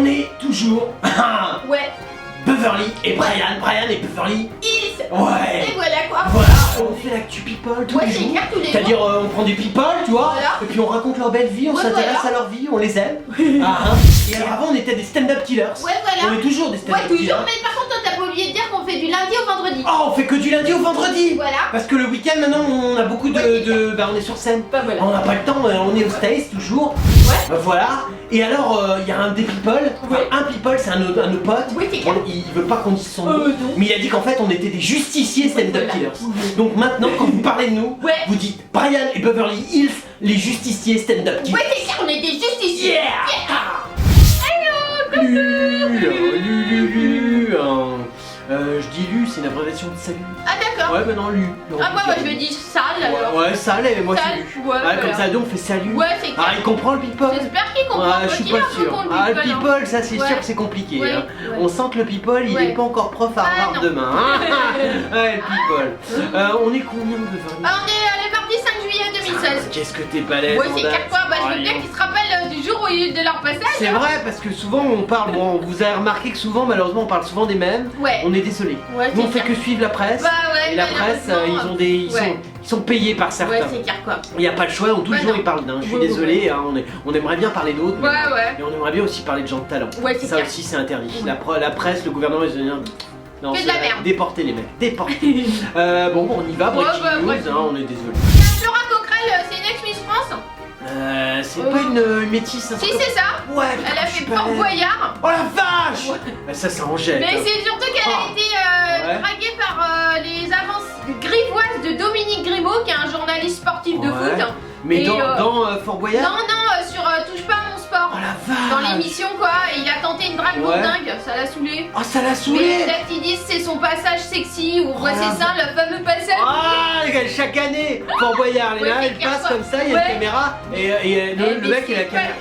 on est toujours Ouais. Beverly et Brian et Beverly Hills. Ouais. Et voilà quoi. Voilà, on fait l'actu people tous Ouais, les c'est jours. clair, tous les jours. C'est-à-dire on prend du people, tu vois, Voilà. et puis on raconte leur belle vie, on Ouais, s'intéresse voilà. à leur vie, on les aime. Et alors avant on était des stand-up killers. Ouais, voilà. On est toujours des Ouais, stand-up killers. toujours, mais par contre, toi, t'as pas oublié de dire qu'on fait du lundi au vendredi. Oh, on fait que du lundi au vendredi. Voilà. Parce que le week-end maintenant on a beaucoup bah on est sur scène. Bah voilà. On n'a pas le temps, on est au States toujours. Ouais. Voilà. Et alors il y a un des people, enfin, Ouais. un people c'est un de nos potes. Oui, c'est clair. Bon, il veut pas qu'on dise son nom. Non. Mais il a dit qu'en fait on était des justiciers stand-up Voilà. killers. Donc maintenant quand vous parlez de nous, Ouais. vous dites Brian et Beverly Hills, les justiciers stand-up killers. Ouais, c'est clair, on est des justiciers. Lulu, je dis Lu, c'est une abréviation de salut. Ah, d'accord. Ouais, maintenant Lu. Ah, moi, je dis sale alors. Ouais, sale, et moi Sale, c'est Lu. ouais, Comme voilà. ça, donc on fait salut. Ouais, c'est clair. Ah, il comprend le people. J'espère qu'il comprend. Je suis pas sûr. Le people, ça c'est Ouais. sûr que c'est compliqué. Ouais, hein. ouais. On sent que le people, il Ouais. est pas encore prof à Harvard non. demain. Ouais, le people. On est combien de Beverly? Ah, on est le mardi 5 juillet 2016. Qu'est-ce que t'es balèze. Ouais, c'est Manda. clair quoi. Bah, je veux Ah, bien qu'ils se rappellent du jour où il y a eu de leur passage. C'est hein. vrai parce que souvent on parle, bon vous avez remarqué que souvent malheureusement on parle souvent des mêmes, Ouais. on est désolé. Ouais, Nous on c'est fait clair. que suivre la presse, Bah ouais, et la presse malheureusement, ils sont payés par certains. Ouais, c'est clair quoi. Il n'y a pas le choix, tous les Ouais, jours non. ils parlent d'un, je suis Ouais, désolé, hein, on aimerait bien parler d'autres, mais Ouais, ouais. et on aimerait bien aussi parler de gens de talent. Ouais, c'est Ça clair. aussi c'est interdit. Ouais. La presse, le gouvernement ils se disent non, Que de c'est la merde. déporter les mecs, déporter. Bon on y va, Ouais, breaking bah, news, breaking hein, on est désolé. Flora Coquerel, c'est une ex-Miss France. C'est pas une métisse, un Si, truc c'est ça. comme- Ouais, Elle a putain, je fait suis Fort balèze. Boyard. Oh la vache. Ça Angèle. Mais c'est surtout qu'elle Ah. a été Ouais. draguée par les avances grivoises de Dominique Grimaud, qui est un journaliste sportif de Ouais. foot. Mais Et, dans Fort Boyard. Non, sur Touche pas à mon sport. Oh la vache. Dans l'émission quoi, et il a tenté une drague Ouais. dingue, ça l'a saoulé. Oh ça l'a Mais saoulé. peut-être qu'ils disent c'est son passage sexy, où on voit Oh, ses la seins, le fameux passage. Ah regarde, chaque année Fort Boyard, les Ouais, là c'est elle clair, passe ça. comme ça, il y a Ouais. une caméra et le mais mec il a la c'est caméra.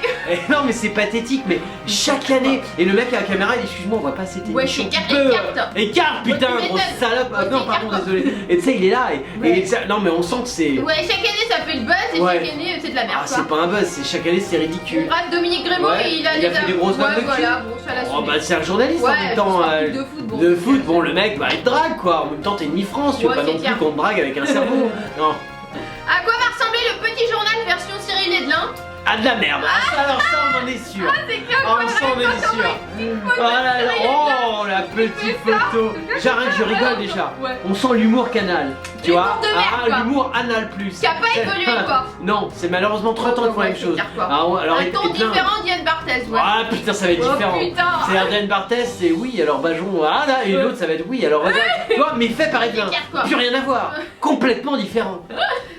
Non mais c'est pathétique, mais chaque année et le mec à la caméra il dit excuse-moi on va pas cette Ouais, émission. c'est tu clair, peux, écarte. écarte putain Ouais, tu grosse m'étonnes. salope. Ouais, Non c'est pardon écarte. désolé. Et tu sais il est là Ouais. non mais on sent que c'est. Ouais, chaque année ça fait le buzz et Ouais. chaque année c'est de la merde Ah quoi. c'est pas un buzz, c'est chaque année c'est ridicule. Bref, Dominique Grimaud, Ouais, il a fait des grosses vannes de cul. voilà, bon, ça l'a Oh saoulé. bah c'est un journaliste en Ouais, même temps. sportif de foot, bon. De foot, bon le mec bah il te drague quoi. En même temps t'es mi-France, tu veux Ouais, pas c'est non plus clair. qu'on te drague avec un cerveau. Non. À quoi va ressembler le petit journal version Cyril Edelin? Ah de la merde. Alors ça on en est sûr. C'est clair, Oh, ça on est sûr. Oh là là, oh la petite photo. J'arrête, je rigole déjà. Ouais. On sent l'humour canal. Tu L'humour vois de merde, quoi. l'humour anal plus. Qui a pas évolué, quoi. Non, c'est malheureusement 30 ans qu'ils font la Ouais, même c'est chose. clair, quoi. Alors Un ton et plein. différent d'Yann Barthès, ouais. Ah putain ça va être Oh, différent. putain. C'est Arden Barthès, c'est oui alors Bajon. Ah là et Ouais. l'autre ça va être oui alors tu vois mais fait pareil bien. clair, quoi. Plus rien à voir. Complètement différent.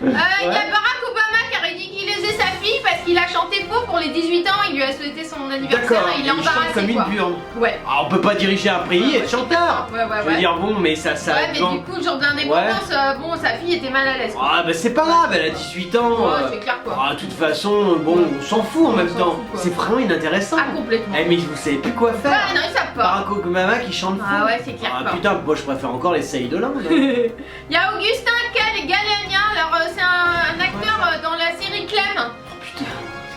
Il y a Ouais. Barack Obama qui a ridiculisé sa fille parce qu'il a chanté faux pour les 18 ans, il lui a souhaité son anniversaire D'accord, et il l'a chante embarrassé comme quoi. une burne. Ouais. Ah, on peut pas diriger un pays et être chanteur. Ouais, ouais, Je veux ouais. dire bon mais ça Ouais, mais bon. du coup, le jour de l'indépendance, bon, sa fille était mal à l'aise. quoi. Ah bah c'est pas grave, elle a 18 ans. Ouais, c'est clair quoi. Ah, de toute façon, bon, on s'en fout en On même s'en temps. fout, quoi. C'est vraiment inintéressant. Ah, complètement. Eh mais vous savez plus quoi faire. Ouais, non, ils savent pas. Barack Obama qui chante faux. Ah ouais, c'est clair, Ah quoi. putain, moi je préfère encore les Saïd Hollande. hein. Il y a Augustin Galagna, alors c'est un acteur dans la série Clem. Putain.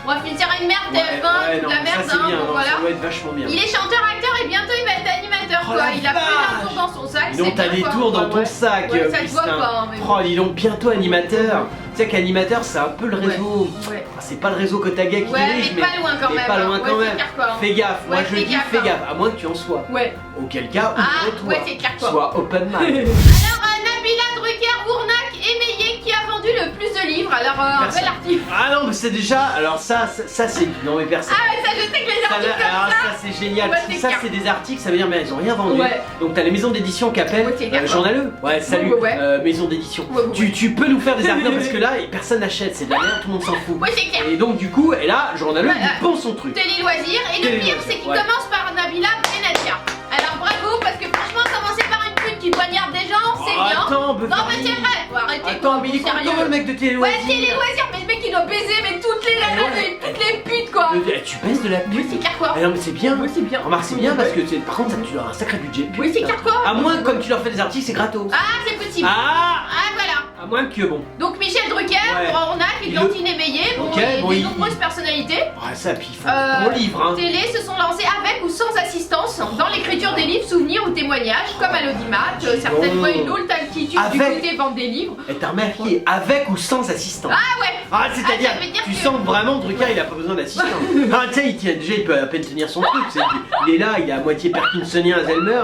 Bref, une série de merde, Ouais, TF1, non, toute la ça merde, c'est bien, bon, non, voilà. ça doit être vachement bien. Il est chanteur-acteur et bientôt il va être animateur Oh, quoi. la Il a plein vache. de tours dans son sac. Dis donc c'est t'as bien, des quoi. tours dans Ouais, ton ouais. sac, Ouais, ça se voit Christin. pas, hein, mais bon. Oh dis donc bientôt animateur. Tu sais qu'animateur c'est un peu le réseau. Ouais. Ah, c'est pas le réseau Kotaga qui Ouais, dirige, mais pas loin quand mais même. pas hein. loin Ouais, quand c'est même. clair, quoi. Fais gaffe, moi Ouais, je fais dis gaffe, fais hein. gaffe, à moins que tu en sois. Ouais. Auquel cas, Ah, ouvre-toi. ouais, c'est clair, quoi. Sois open mind. Alors, Nabila Drucker, Ournac, émeillé qui a vendu le plus de livres. Alors, un Personne. bel article. Ah non mais c'est déjà, alors ça c'est non mais personne. Ah, ouais, ça, je sais que les Ça, articles comme alors, ça. ça c'est génial, Ouais, parce que c'est ça clair. c'est des articles, ça veut dire mais ils ont rien vendu. Ouais. Donc t'as les maisons d'édition qui appellent, Ouais, c'est clair, quoi. journaleux. Ouais salut, Ouais, ouais, ouais. maison d'édition. Ouais, ouais, ouais. Tu peux nous faire des articles parce que là personne n'achète, c'est de la merde, tout le monde s'en fout. Ouais, c'est clair. Et donc du coup, et là journaleux Ouais, il pond son truc. Télé loisirs. Et le Télé pire, loisirs, c'est qu'il ouais. commence par Nabila Benatia. Alors, bravo, parce que franchement, commencer par une pute qui poignarde des gens, c'est Oh, bien. attends, Non, mais c'est vrai. Faut arrêter. Attends, mais il est sérieux. content le mec de télé Ouais, loisirs. télé loisirs, mais le mec il doit baiser, mais toutes les nanas, ouais. toutes les putes quoi. Tu baisses de la Oui, pute. c'est clair quoi. Ah non mais c'est bien. Oui, c'est bien. Remarque c'est bien parce que par contre ça tu leur as un sacré budget. Oui, c'est clair quoi. À moins que comme tu leur fais des articles c'est gratos. Ah, c'est possible. Ah Ah, voilà. À moins que bon. Donc Michel Drucker, Ouais. Laurent Ornac, Églantine Éveillé, bon, Ok, et bon, des il- nombreuses personnalités. Ouais, ça, puis il faut bon livre, hein. Télé se sont lancés avec ou sans assistance dans l'écriture des livres, souvenirs ou témoignages, comme à l'audimat, certaines Bon. fois une haute altitude du Avec- côté vente des livres. Et t'as remarqué, avec ou sans assistant. Ah ouais. Ah, c'est-à-dire, ça veut dire tu que- sens que vraiment Drucker il a pas besoin d'assistant. Ah, tu sais, il peut à peine tenir son truc. Il est là, il est à moitié Parkinsonien, Alzheimer,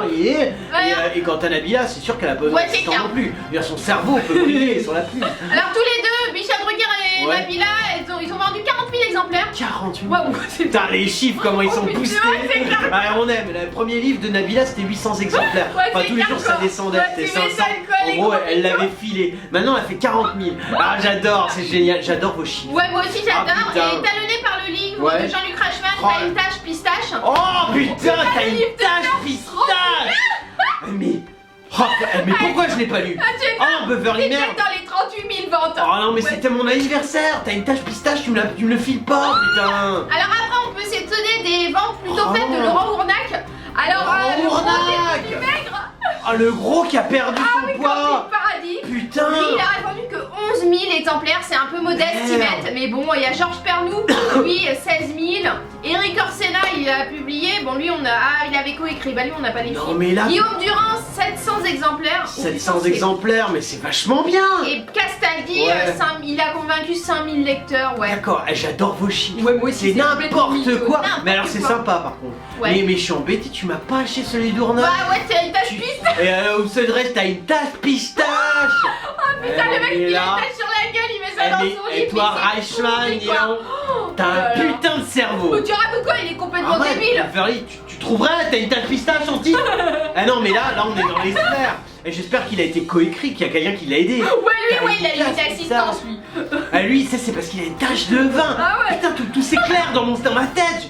et quant à Nabila, c'est sûr qu'elle a pas besoin Ouais, c'est d'assistant clair. non plus. Dire, son cerveau peut brûler sur la pluie. Alors tous les deux, Michel Drucker et Ouais. Nabila, ils ont vendu 40 000 exemplaires. 48 Ouais, bon, c'est Putain, les chiffres, comment ils sont putain, boostés. ouais, c'est clair. Ah, on aime. Le premier livre de Nabila, c'était 800 exemplaires. Ouais, Enfin, c'est tous les clair, jours, ça quoi. descendait. Ouais, C'était tu m'étonnes, 500. quoi, les En gros, gros elle millions. l'avait filé. Maintenant, elle fait 40 000. Ah, j'adore, c'est génial. J'adore vos chiffres. Ouais, moi aussi j'adore. Ah, putain. Et talonné par le livre Ouais. de Jean-Luc Reichmann, Oh. T'as une tache pistache. Oh putain, t'as une livre de tache merde, pistache. Oh, mais pourquoi je l'ai pas lu? Ah, tu es Oh, Beverly C'est Merde. peut-être dans les 38 000 ventes. Oh non, mais Ouais. c'était mon anniversaire. T'as une tache pistache, tu me le files pas, putain. Alors après, on peut s'étonner des ventes plutôt Oh. faites de Laurent Ournac. Alors, Laurent le gros Ournac. des maigres. Oh, le gros qui a perdu Ah son oui, poids. Camping Paradis. Putain. Lui, il a vendu que 11 000 exemplaires, c'est un peu modeste, Merde. Timette, mais bon, il y a Georges Pernou, lui, 16 000. Eric Orsena, il a publié, bon, lui, il avait coécrit, bah lui, on n'a pas les Non, chiffres. mais là, Guillaume Durand, 700 exemplaires. 700 exemplaires, mais c'est vachement bien. Et Castaldi, Ouais. il a convaincu 5000 lecteurs, ouais. D'accord, j'adore vos chiffres. Ouais, moi aussi, C'est complètement n'importe mytho, quoi. n'importe Mais alors c'est quoi. sympa par contre. Ouais. Mais je suis embêté, tu m'as pas acheté celui d'Ournac. Bah ouais, t'as une tache Tu- piste. Et où se dresse, t'as une tache pistache. Putain, le mec, il est il a là. une tache sur la gueule, il met ça Eh, dans mais- son et livre. toi, mais c'est Reichmann, pourri, dis quoi. donc. Oh, T'as un là là. putain de cerveau. Mais tu rates ou quoi? Il est complètement Arrête, débile. Beverly, tu trouverais, t'as une tache pistache en titre. Ah non, mais là on est dans les sphères. Et j'espère qu'il a été coécrit, qu'il y a quelqu'un qui l'a aidé. Ouais, lui, ouais, il a eu une Tache assistance, lui. Ah, lui, ça c'est parce qu'il a une tache de vin. Ah ouais. Putain, tout s'éclaire dans ma tête.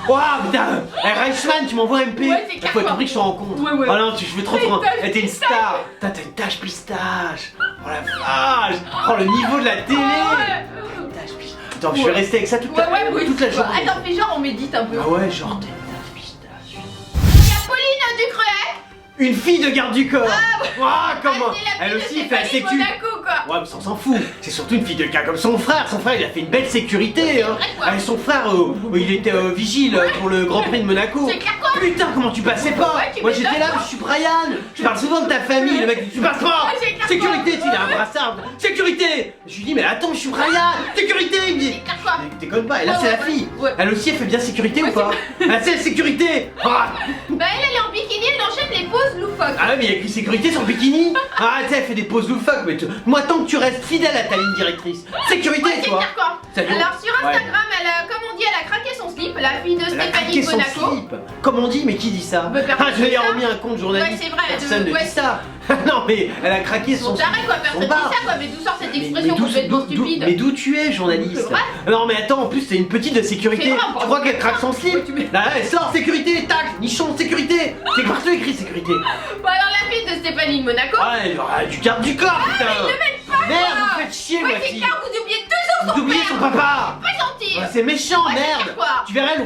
Waouh, putain. Eh, Reichmann, tu m'envoies un MP. Ouais, c'est Il clair, faut à tout quoi. prix que je te rencontre. Ouais, ouais. Oh non, je veux trop T'as une tache t'es une star. Putain, t'as une tache pistache. Oh la vache. Oh, le niveau de la télé. Ouais. Tache pistache. Attends, je vais rester avec ça toute Ouais, la ouais, moi toute la aussi, journée. quoi. Attends, fais genre, on médite un peu. Ah ouais, genre t'as une tache pistache. Il y a Pauline Ducret. Une fille de garde du corps. Ah, comment? Ah, c'est la Elle fille aussi de fait la Stéphanie sécu. Monaco, quoi. Ouais, mais ça, on s'en fout. C'est surtout une fille de cas comme son frère. Son frère, il a fait une belle sécurité. Hein. vrai, quoi. Son frère, il était vigile pour le Grand Prix de Monaco. C'est clair, quoi. Putain, comment tu passais pas? Ouais, tu Moi, j'étais m'étonnes, là, quoi. je suis Brian. Je parle souvent de ta famille. Le mec, dit, tu passes pas. Ouais, c'est clair, Sécurité, quoi. tu as un brassard. Sécurité. Je lui dis, mais attends, je suis Brian. Sécurité. Il me dit, C'est clair, quoi. mais déconne pas. Et là, Ouais, c'est ouais, la fille. ouais. Elle aussi, elle fait bien sécurité Ouais, ou pas? Ah, c'est la sécurité. Ah. Bah, elle est en bikini, elle enchaîne les poses loufoques. Ah ouais, mais il y a écrit sécurité sur le bikini. Ah, tu sais, elle fait des poses loufoques, mais moi, tant que tu restes fidèle à ta ligne directrice. Sécurité, Ouais, c'est tu vois. clair, quoi. Ça dure. Alors, sur Instagram, comme on dit, elle a craqué son slip, la fille de Elle a Stéphanie craqué son Monaco. slip. Comme on dit, mais qui dit ça? Bah, personne Ah, je vais dit y ça. remis un compte journaliste. Ouais, c'est vrai, Personne ne ouais. dit ça. Non, mais elle a craqué son Bon, slip. t'arrêtes, quoi, personne son dit bar. ça, quoi, mais d'où sort cette Mais expression d'où- complètement d'où- stupide? Mais d'où tu es, journaliste? C'est vrai. Non, mais attends, en plus, c'est une petite de sécurité. C'est vrai, Tu crois qu'elle craque son slip? Ouais, tu mets- Là, elle sort, sécurité, tac, nichon, sécurité. C'est partout écrit sécurité. Bon, alors, la fille de Stéphanie Monaco. Ouais, genre, du garde du corps, putain. Le mec pas, Merde, quoi. vous faites chier, Ouais, moi, c'est fille. clair, vous oubliez toujours Vous son oubliez père. son papa. Pas gentil. Ouais, c'est méchant, Ouais, c'est merde. clair, quoi. Tu verrais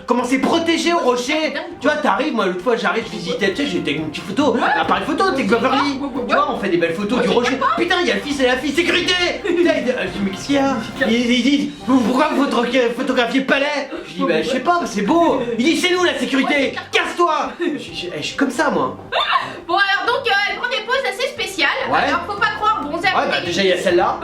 comment c'est protégé au rocher. dingue, Tu vois, t'arrives, moi l'autre fois j'arrive, je visitais, tu sais, j'étais avec une petite photo, un appareil photo, t'es Beverly. Ouais. Tu vois, on fait des belles photos du rocher. Putain, il y a le fils et la fille, sécurité. Putain, je dis, mais qu'est-ce qu'il y a? Il dit, pourquoi vous photographiez le palais? Je dis, bah je sais pas, c'est beau. Il dit, c'est nous la sécurité, casse-toi. Je suis comme ça, moi. Bon, alors, donc, elle prend des poses assez spéciales. Ouais. Alors, faut pas croire bronzer à Ouais, côté bah du déjà il y a lycée. celle-là.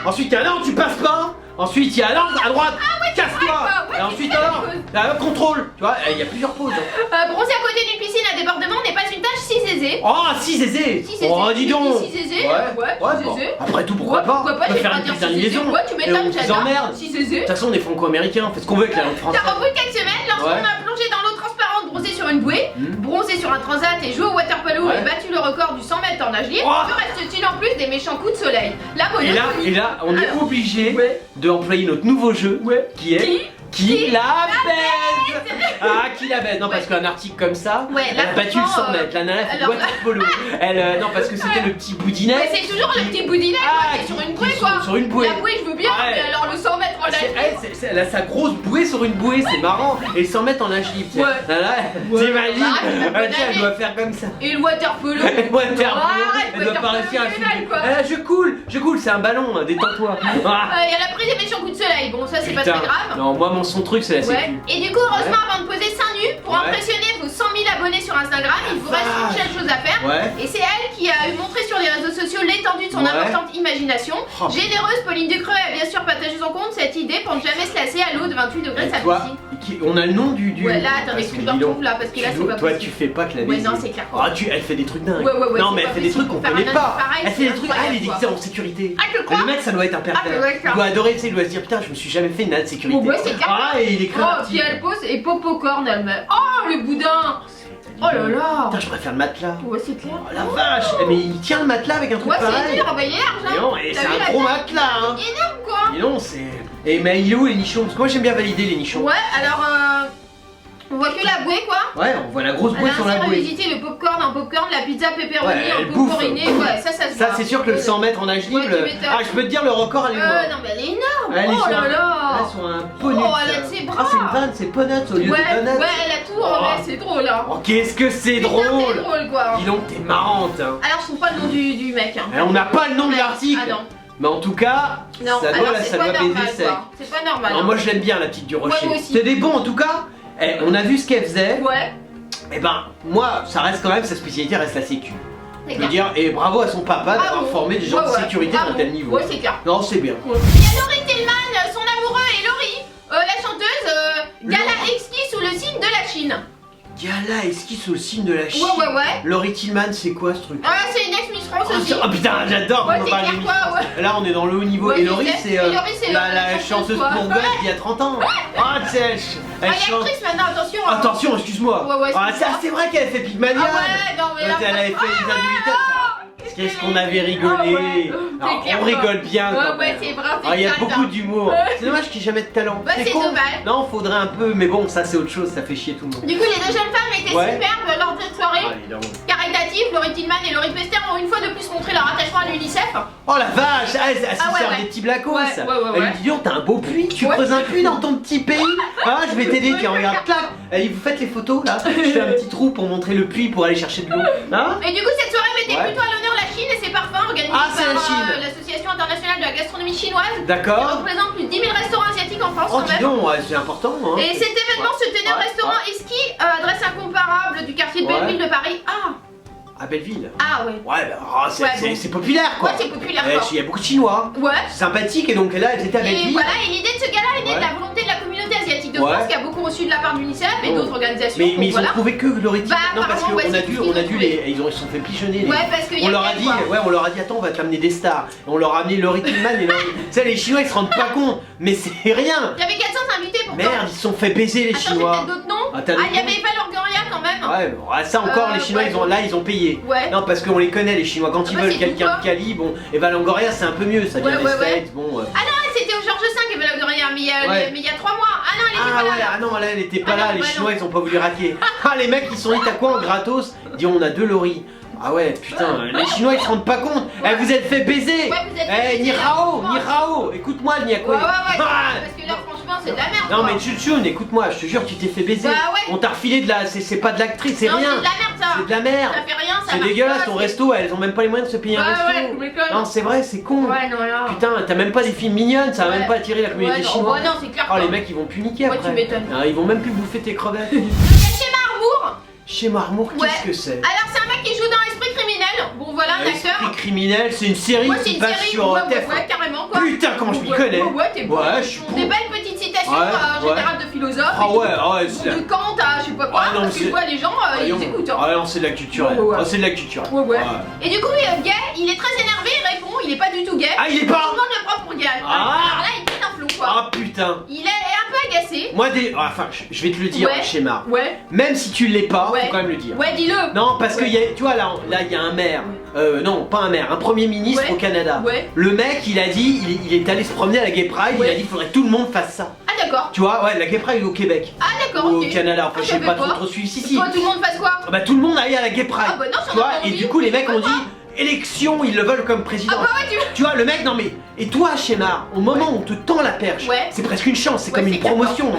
Ensuite, il y a non, tu passes pas. Ensuite, il y a là, à droite, casse-toi. vrai, quoi. Ouais, Et ensuite, c'est alors, la là, contrôle. Tu vois, il y a plusieurs poses. hein. Bronzer à côté d'une piscine à débordement n'est pas une tâche si aisée. Oh, si Zézé. Si Zézé. Oh, dis donc. Si Zézé, Ouais, ouais, bon. si Zézé. Après tout, pourquoi Ouais, pas? pourquoi pas, On peut j'ai faire pas une dire petite si Zézé. liaison. Ouais, tu m'étonnes, Et on vous j'adore. emmerde. Si De Zézé. toute façon, on est franco-américains, on fait ce qu'on veut avec la langue Ça française. remonte quelques semaines lorsqu'on Ouais. a plongé dans l'eau transparente, bronzé sur une bouée, Mhm. bronzé sur un transat et joué au water polo Ouais. et battu le record du 100 mètres en nage libre. Oh. Que reste-t-il en plus des méchants coups de soleil? La Et monotonie. là, on est Alors. obligé Ouais. d'employer notre nouveau jeu Ouais. qui est qui la baise. Ah, qui la baise. Non, parce Ouais. qu'un article comme ça, Ouais, elle là, a battu le 100 franchement, mètres. La nana fait du alors- water polo. Non, parce que c'était le petit boudinet. Mais c'est toujours le petit boudinet Ah, quoi, qui est sur une qui bouée sont quoi. sur une bouée. La bouée je veux bien, Ouais. mais alors le 100 mètres en nage libre. Elle a sa grosse bouée sur une bouée, c'est marrant. Et 100 mètres en nage libre. Ouais. T'imagines? Bah, Elle doit faire comme ça. Et le water polo. Elle doit Arrête, pas réussir à water polo, filmer. Ah, je coule, c'est un ballon, détends-toi. Ah. Il y a la prise d'émission coup de soleil, bon ça c'est pas très grave. Non, moi son truc c'est la Ouais. sécu. Et du coup, heureusement, avant de poser seins nus, pour Ouais. impressionner vos 100 000 abonnés sur Instagram, il vous reste une seule chose à faire. Ouais. Et c'est elle qui a montré sur les réseaux sociaux l'étendue de son Ouais. importante imagination. Oh. Généreuse, Pauline Ducreux a bien sûr partagé son compte cette idée pour ne jamais se lasser à l'eau de 28 degrés de sa Toi, piscine. on a le nom du. Ouais, là, attendez, Parce faut que je dis le donc, retrouve là, parce que là, c'est pas toi, possible. tu fais pas que la Ouais, baiser. non, c'est clair. Ah, elle fait des trucs dingues. Ouais, non, c'est mais pas elle fait des possible trucs qu'on pour faire connaît un pas. pareil, Elle fait des c'est trucs. Ah, elle est incroyable, déguisée en sécurité. Ah, je crois. Le mec, ça doit être un pervers. Ah, ouais, Il doit adorer, tu sais, il doit se dire putain, je me suis jamais fait une nade de sécurité. Bon, ouais, c'est clair. Ah, et il écrit un Oh, petit. puis elle pose et popcorn, elle met. Oh, le boudin. Oh là là. Putain, je préfère le matelas. Ouais, c'est clair. Oh la vache. Mais il tient le matelas avec un truc Ouais, c'est pareil. dur, bah il est large, Mais hein. non, et T'as c'est vu un la gros taille? matelas, hein. Énorme quoi. Et non, c'est. Et mais il est où les nichons? Parce que moi j'aime bien valider les nichons. Ouais, alors on voit que la bouée quoi. Ouais, on voit la grosse Elle bouée a sur la ainsi bouée. revisité le popcorn, un popcorn, la pizza pepperoni, Ouais, un elle bouffe. popcorniné. Ouais, ça se Ça, voit. c'est sûr que le 100 mètres en nage libre. Ouais, tu m'étonnes. Ah, je peux te dire, le record, elle est morte. Non, mais elle est énorme. Elle est Oh sur là un- là. Elle est sur un ponut. Oh, elle a de ses bras. Ah, c'est une vanne, c'est Peanuts au lieu Ouais, de Donuts. ouais, elle a tout en vrai, c'est drôle hein. Oh, qu'est-ce que c'est Putain, drôle. c'est drôle quoi. Dis donc, t'es marrante. Hein. Alors, je trouve pas le nom du mec. Hein. On n'a pas le nom de l'article. Ah non. Mais en tout cas, Non, ça alors doit, c'est ça pas doit normal baiser sec. quoi. C'est pas normal. Non, hein. moi je l'aime bien la petite du rocher. moi aussi. C'est des bons en tout cas. On a vu ce qu'elle faisait. Ouais, Et ben, moi, ça reste quand même, sa spécialité reste la sécu. c'est Je veux clair. dire, et bravo à son papa d'avoir Bravo. formé des gens de Ouais, ouais. sécurité d'un Bravo. tel niveau. Ouais, c'est clair. Non, c'est bien. Il y a Laurie Tillman, son amoureux et Laurie, la chanteuse, Gala exquis sous le signe de la Chine. Gala esquisse au signe de la Chine. Ouais. Laurie Tillman, c'est quoi ce truc? Ah, c'est une ex-Miss France aussi. Oh putain, j'adore Ouais, qu'on c'est parle clair des quoi, Miss ouais. Là, on est dans le haut niveau. Ouais, et Laurie, je sais. c'est Et Laurie, c'est la chanteuse quoi. bourgogne d'il y a 30 ans. Ah, tu sais, elle Elle est chante. actrice maintenant, attention. hein. Attention, excuse-moi. Ouais, Ah, excuse-moi. c'est vrai qu'elle a fait Pygmalion. Ah ouais, non mais là. Elle avait fait les adultes. Qu'est-ce qu'on avait rigolé. Ah ouais. Alors, C'est clair, on rigole bien. Ouais, quand ouais, même. c'est vrai, c'est Ah, il y a clair, beaucoup hein. d'humour. Ouais. C'est dommage qu'il n'y ait jamais de talent. Bah, c'est con. dommage. Non, faudrait un peu, mais bon, ça c'est autre chose, ça fait chier tout le monde. Du coup, les deux jeunes femmes étaient Ouais. superbes lors de cette soirée. Allez, donc. Caritative, Laurie Tillman et Laurie Pester ont une fois de plus montré leur attachement à l'UNICEF. Oh la vache, elle se Ah ouais, sert ouais. des petits blacos. Ouais, Elle ouais. lui dit, dis donc, t'as un beau puits, tu Ouais. creuses un puits dans ton petit pays. Ah, je vais t'aider, tiens, regarde, clac. Elle dit, vous faites les photos là. Je fais un petit trou pour montrer le puits pour aller chercher de l'eau. Hein? Et du coup, cette soirée mettait Ouais. plutôt à l'honneur la Chine et ses parfums organisés Ah, c'est la par Chine. l'Association internationale de la gastronomie chinoise. Qui D'accord. représente plus de 10 000 restaurants asiatiques en France Oh, quand dis même. donc, ouais, c'est important. Hein. Et cet événement se tenait au Ouais. restaurant Eski, adresse incomparable du quartier de Ouais. Belleville de Paris. À Belleville. Ah ouais. Ouais, bah, oh, c'est Ouais, c'est- bon. c'est populaire quoi. Ouais, c'est populaire Eh, quoi. il y a beaucoup de Chinois. Ouais. C'est sympathique et donc là, elles étaient à Et Belleville. voilà, et l'idée de ce gala est née Ouais. de la volonté de la communauté asiatique de Ouais. France qui a beaucoup reçu de la part de l'UNICEF et Oh. d'autres organisations. Mais donc ils ont voilà. trouvé que Laurie Tillman. Bah, Non, parce apparemment, ouais, qu'on a c'est dû, tout ce on a qu'ils dû ont les. Ils se sont fait pigeonner. Les... Ouais, parce qu'il y On a leur a qu'elle, dit, quoi. ouais, on leur a dit, attends, on va t'amener des stars. Et on leur a amené Laurie Tillman et Laurie. Tu sais, les Chinois ils se rendent pas compte, mais c'est rien. Il y avait 400 invités pourtant. Merde, ils se sont fait baiser les Attends, j'ai Chinois. peut-être d'autres noms. Ah, t'as Ah, d'autres il y noms avait Eva Longoria quand même. Ouais, bon, ah, ça encore, les Chinois, ouais. ils ont payé. Ouais. Non, parce qu'on les connaît, les Chinois. Quand ils bah, veulent c'est quelqu'un tout, de quali, bon, et Longoria, c'est un peu mieux, ça vient Ouais, des ouais, States, bon. Ah non, c'était au Georges V Eva Longoria, mais Ouais. il y a 3 mois. Ah non, elle était Ah pas ouais, là. ah non, là, elle était pas Ah là, non, les bah Chinois, non. ils ont pas voulu raquer. Ah, les mecs, ils sont dit, t'as quoi en gratos? Ils disent, on a 2 loris. Ah ouais, putain, les Chinois, ils se rendent pas compte. Eh, vous êtes fait baiser. Ouais, vous êtes fait Eh, baiser, ni Rao, là, ni Rao. Écoute-moi, le Ouais, Niakwe. ouais, ouais. Ah. Parce que là, franchement, c'est de la merde. Non quoi. mais Chouchoun, écoute-moi, je te jure, tu t'es fait baiser. Bah ouais. On t'a refilé de la... C'est pas de l'actrice, c'est Non, rien. c'est de la merde ça. C'est de la merde. Ça fait rien, ça C'est marche dégueulasse, pas, ton c'est- resto, elles ont même pas les moyens de se payer un Ouais, resto. ouais, tu m'étonnes. Non, c'est vrai, c'est con. Ouais, non, là. Putain, t'as même pas des films mignonnes, ça va Ouais. même pas attirer la communauté Ouais, non, chinoise. ouais, non, c'est clair. Oh, les quoi. mecs, ils vont plus niquer Ouais, après. tu m'étonnes. Ah, ils vont même plus bouffer tes crevettes. Le schéma Armour. Chez Marmour, Ouais. qu'est-ce que c'est? Alors, c'est un mec qui joue dans Esprit criminel. Bon, voilà, un acteur. Esprit criminel, c'est une série Ouais, c'est qui une passe série. sur Ouais, TF1. ouais, carrément quoi. Putain, comment je m'y Ouais, connais. Ouais, t'es bon. Ouais, je suis Des bon. belles petites citations Ouais, en ouais. général de philosophes. Ah et ouais, tout. ouais, Bon, c'est... de Kant à je sais pas quoi, Ah non, parce que c'est- je vois les gens, ils Voyons. écoutent. Hein. Ah non, c'est de la culture. Ouais, ouais. Ah, c'est de la culture. Ouais, ouais. Et du coup, gay, il est très énervé, il répond, il est pas du tout gay. Ah, il est Tout pas. le monde le prend pour gay. Ah. Alors là, il pète un flou quoi. Ah putain. Il est un peu agacé. Moi, enfin, je vais te le dire, Ouais. schéma. Ouais, Même si tu l'es pas, Ouais. faut quand même le dire. ouais, dis-le. Non, parce que Ouais. y a, tu vois, là, il y a un maire. Non, pas un maire, un premier ministre Ouais. au Canada. Ouais. Le mec, il a dit, il est allé se promener à la Gay Pride, Ouais. il a dit qu'il faudrait que tout le monde fasse ça. Ah, d'accord. Tu vois, ouais, la Gay Pride au Québec. Ah, d'accord, Ou ok. au Canada, enfin, Ah, je sais je pas savais pas. trop suivi. Si, si. Toi, tout le monde fasse quoi? Bah, tout le monde aille à la Gay Pride. Ah, bah non, ça Tu vois, n'a pas et envie. du coup, les mecs ont Pourquoi dit, élection, ils le veulent comme président. Ah bah ouais, Tu vois, le mec, non mais. Et toi, Shemar, au moment où on te tend la perche, Ouais. c'est presque une chance, c'est Ouais, comme c'est une promotion.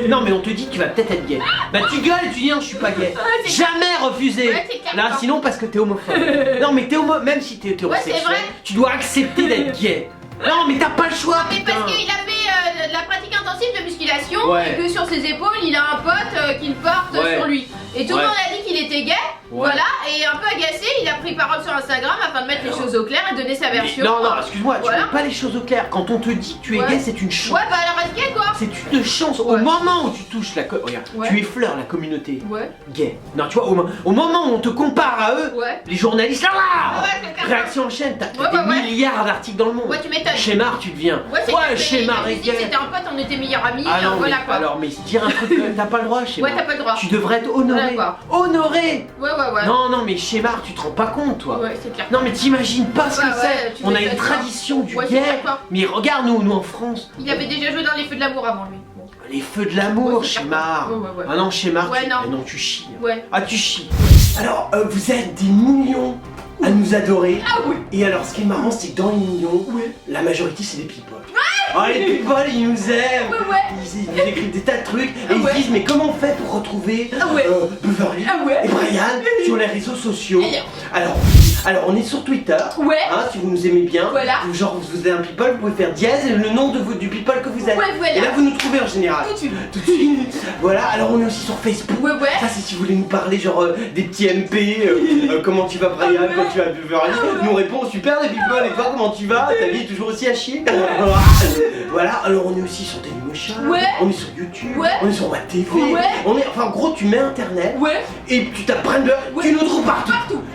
Non, mais on te dit que tu vas peut-être être gay. Bah, tu gueules et tu dis non, je suis pas gay. c'est Jamais refusé. Ouais, c'est clair. Là, sinon, parce que t'es homophobe. Non, mais même si t'es hétérosexuel, c'est vrai. tu dois accepter d'être gay. Non, mais t'as pas le choix, Mais putain. parce qu'il a fait de la pratique intensive de musculation Ouais. et que sur ses épaules il a un pote qu'il porte Ouais. sur lui. Et tout le Ouais. monde a dit qu'il était gay, voilà, et un peu agacé, il a pris parole sur Instagram afin de mettre les choses au clair et donner sa version. Non, non, excuse-moi, tu Voilà. mets pas les choses au clair. Quand on te dit que tu es Ouais. gay, c'est une chance. Ouais, bah alors reste gay quoi. C'est une chance. Au Ouais. moment où tu touches regarde, Ouais. tu effleures la communauté Ouais, gay. Non, tu vois, au moment où on te compare à eux, ouais. les journalistes, là, Ouais, c'est clair. réaction en chaîne, t'as Ouais, des ouais, ouais. milliards d'articles dans le monde. Ouais, tu m'étonnes. Shemar, tu deviens. Ouais, c'est clair, Shemar il est a dit que gay. c'était un pote, on était meilleurs amis, Ah non, voilà mais, quoi. alors, mais dire un truc, t'as pas le droit, Shemar. Ouais, t'as pas le droit. Tu devrais être honoré. Voilà, Honoré. Ouais, ouais. Non, non, mais Shemar, tu te rends pas compte, toi. Ouais, c'est clair. Non, mais t'imagines pas ce que Ouais, c'est. tu On a m'étonnes une pas. tradition du Ouais, c'est gay. clair, quoi. Mais regarde, nous en France. Il avait déjà joué dans les feux de l'amour avant lui. Bon. Les feux de l'amour, Ouais, c'est clair. Shemar. Ouais. Ah non, Shemar, Ouais, non. non, tu chies. Ouais. Ah, tu chies. Alors, vous êtes des millions à nous adorer. Ah oui. Et alors, ce qui est marrant, c'est que dans les millions, la majorité, c'est des people. Ah, les people, ils nous aiment. Ouais. Ils nous écrivent des tas de trucs. Et ils Ouais. se disent, mais comment on fait pour retrouver Ah ouais. Beverly Ah ouais. et Brian sur les réseaux sociaux? Alors, on est sur Twitter. Ouais. Hein, si vous nous aimez bien. Voilà. Genre, vous êtes un people, vous pouvez faire dièse et le nom du people que vous êtes. Ouais, voilà. Et là, vous nous trouvez en général. Tout de suite. Tout de suite. Voilà, alors on est aussi sur Facebook. Ouais. Ça, c'est si vous voulez nous parler, genre des petits MP. Comment tu vas, Brian, Ah ouais. quand tu vas à Beverly? Nous répond super, des people. Et toi, comment tu vas? Ta vie est toujours aussi à chier? Voilà, alors on est aussi sur Dailymotion. Ouais. On est sur YouTube. Ouais. On est sur WebTV. Ouais. Enfin, en gros, tu mets internet. Ouais. Et tu tapes Brandon, Ouais. tu nous trouves partout.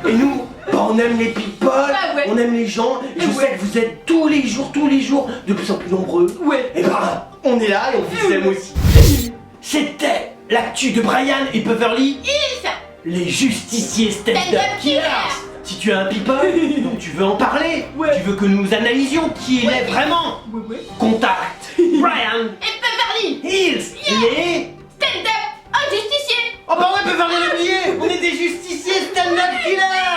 Et nous, bah, on aime les people, Ah ouais. on aime les gens. Et je Ouais. sais que vous êtes tous les jours, de plus en plus nombreux. Ouais. Et bah, on est là et on vous aime aussi. C'était l'actu de Brian et Beverly, Hills. les justiciers stand-up Stand-up killers. killers. Si tu es un people, donc tu veux en parler, Ouais. tu veux que nous analysions qui il Ouais. est vraiment, Ouais. contacte Brian Et Beverly. Hills, les... Stand-up. Un justicier. Oh bah ouais, Beverly l'a oublié, on est des justiciers stand-up killers.